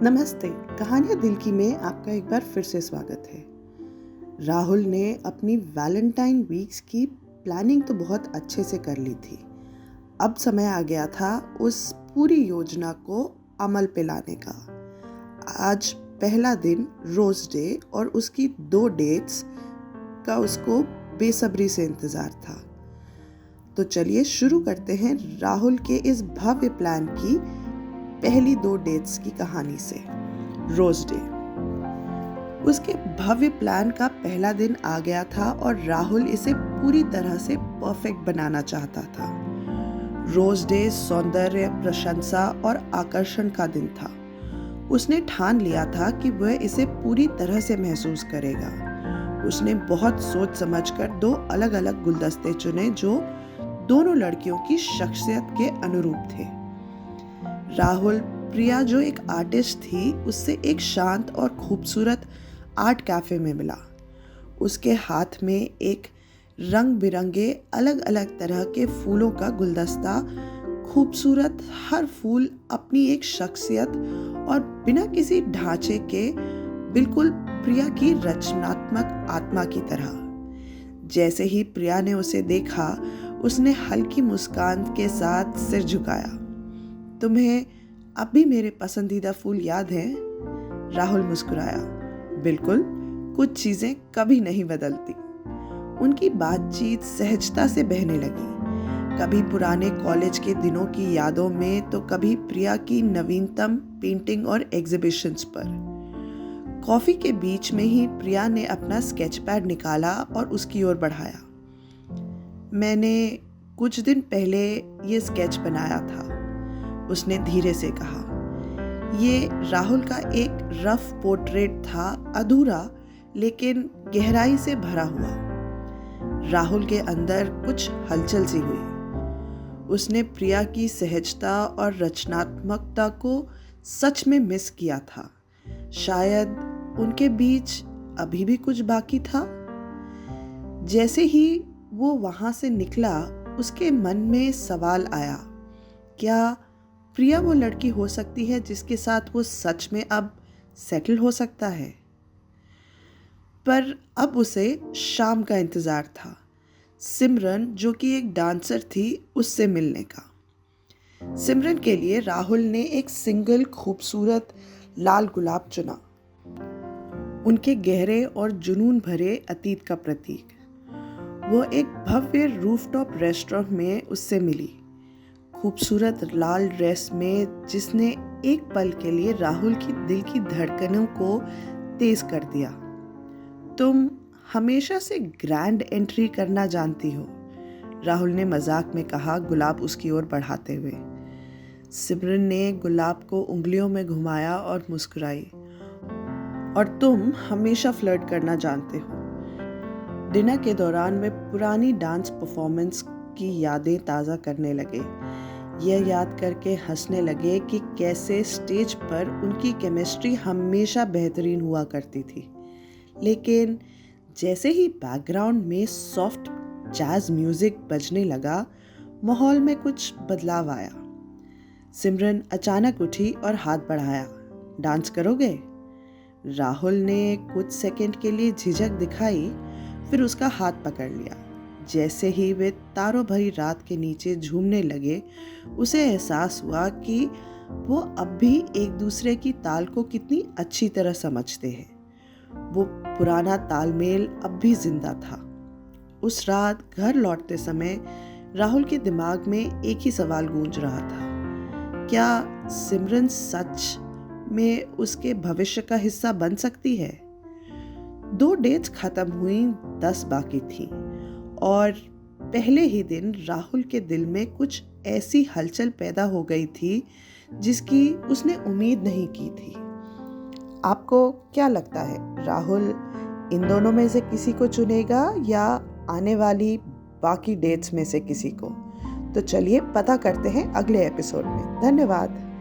नमस्ते। कहानियाँ दिल की में आपका एक बार फिर से स्वागत है। राहुल ने अपनी वैलेंटाइन वीक्स की प्लानिंग तो बहुत अच्छे से कर ली थी। अब समय आ गया था उस पूरी योजना को अमल पे लाने का। आज पहला दिन रोज डे और उसकी 2 डेट्स का उसको बेसब्री से इंतज़ार था। तो चलिए शुरू करते हैं राहुल के इस भव्य प्लान की पहली 2 डेट्स की कहानी से। Rose Day. उसके भव्य प्लान का पहला दिन आ गया था और राहुल इसे पूरी तरह से परफेक्ट बनाना चाहता था। रोज डे सौंदर्य, प्रशंसा और आकर्षण का दिन था। उसने ठान लिया था कि वह इसे पूरी तरह से महसूस करेगा। उसने बहुत सोच समझकर 2 अलग-अलग गुलदस्ते चुने जो दोनों लड़कियों की शख्सियत के अनुरूप थे। राहुल प्रिया, जो एक आर्टिस्ट थी, उससे एक शांत और खूबसूरत आर्ट कैफे में मिला। उसके हाथ में एक रंग बिरंगे अलग अलग तरह के फूलों का गुलदस्ता, खूबसूरत हर फूल अपनी एक शख्सियत और बिना किसी ढांचे के, बिल्कुल प्रिया की रचनात्मक आत्मा की तरह। जैसे ही प्रिया ने उसे देखा, उसने हल्की मुस्कान के साथ सिर झुकाया। तुम्हें अब भी मेरे पसंदीदा फूल याद हैं? राहुल मुस्कुराया। बिल्कुल, कुछ चीजें कभी नहीं बदलती। उनकी बातचीत सहजता से बहने लगी, कभी पुराने कॉलेज के दिनों की यादों में तो कभी प्रिया की नवीनतम पेंटिंग और एग्जीबिशंस पर। कॉफी के बीच में ही प्रिया ने अपना स्केच पैड निकाला और उसकी ओर बढ़ाया। मैंने कुछ दिन पहले ये स्केच बनाया था, उसने धीरे से कहा। ये राहुल का एक रफ पोर्ट्रेट था, अधूरा लेकिन गहराई से भरा हुआ। राहुल के अंदर कुछ हलचल सी हुई। उसने प्रिया की सहजता और रचनात्मकता को सच में मिस किया था। शायद उनके बीच अभी भी कुछ बाकी था। जैसे ही वो वहां से निकला, उसके मन में सवाल आया, क्या प्रिया वो लड़की हो सकती है जिसके साथ वो सच में अब सेटल हो सकता है? पर अब उसे शाम का इंतजार था, सिमरन, जो कि एक डांसर थी, उससे मिलने का। सिमरन के लिए राहुल ने एक सिंगल खूबसूरत लाल गुलाब चुना, उनके गहरे और जुनून भरे अतीत का प्रतीक। वो एक भव्य रूफटॉप रेस्टोरेंट में उससे मिली, खूबसूरत लाल ड्रेस में, जिसने एक पल के लिए राहुल की दिल की धड़कनों को तेज कर दिया। तुम हमेशा से ग्रैंड एंट्री करना जानती हो, राहुल ने मजाक में कहा, गुलाब उसकी ओर बढ़ाते हुए। सिमरन ने गुलाब को उंगलियों में घुमाया और मुस्कुराई। और तुम हमेशा फ्लर्ट करना जानते हो। डिनर के दौरान वे पुरानी डांस परफॉर्मेंस की यादें ताज़ा करने लगे। यह याद करके हंसने लगे कि कैसे स्टेज पर उनकी केमिस्ट्री हमेशा बेहतरीन हुआ करती थी। लेकिन जैसे ही बैकग्राउंड में सॉफ्ट जैज म्यूजिक बजने लगा, माहौल में कुछ बदलाव आया। सिमरन अचानक उठी और हाथ बढ़ाया। डांस करोगे? राहुल ने कुछ सेकंड के लिए झिझक दिखाई, फिर उसका हाथ पकड़ लिया। जैसे ही वे तारों भरी रात के नीचे झूमने लगे, उसे एहसास हुआ कि वो अब भी एक दूसरे की ताल को कितनी अच्छी तरह समझते हैं। वो पुराना तालमेल अब भी जिंदा था। उस रात घर लौटते समय राहुल के दिमाग में एक ही सवाल गूंज रहा था, क्या सिमरन सच में उसके भविष्य का हिस्सा बन सकती है? 2 डेट्स खत्म हुई, 10 बाकी थी। और पहले ही दिन राहुल के दिल में कुछ ऐसी हलचल पैदा हो गई थी जिसकी उसने उम्मीद नहीं की थी। आपको क्या लगता है, राहुल इन दोनों में से किसी को चुनेगा या आने वाली बाकी डेट्स में से किसी को? तो चलिए पता करते हैं अगले एपिसोड में। धन्यवाद।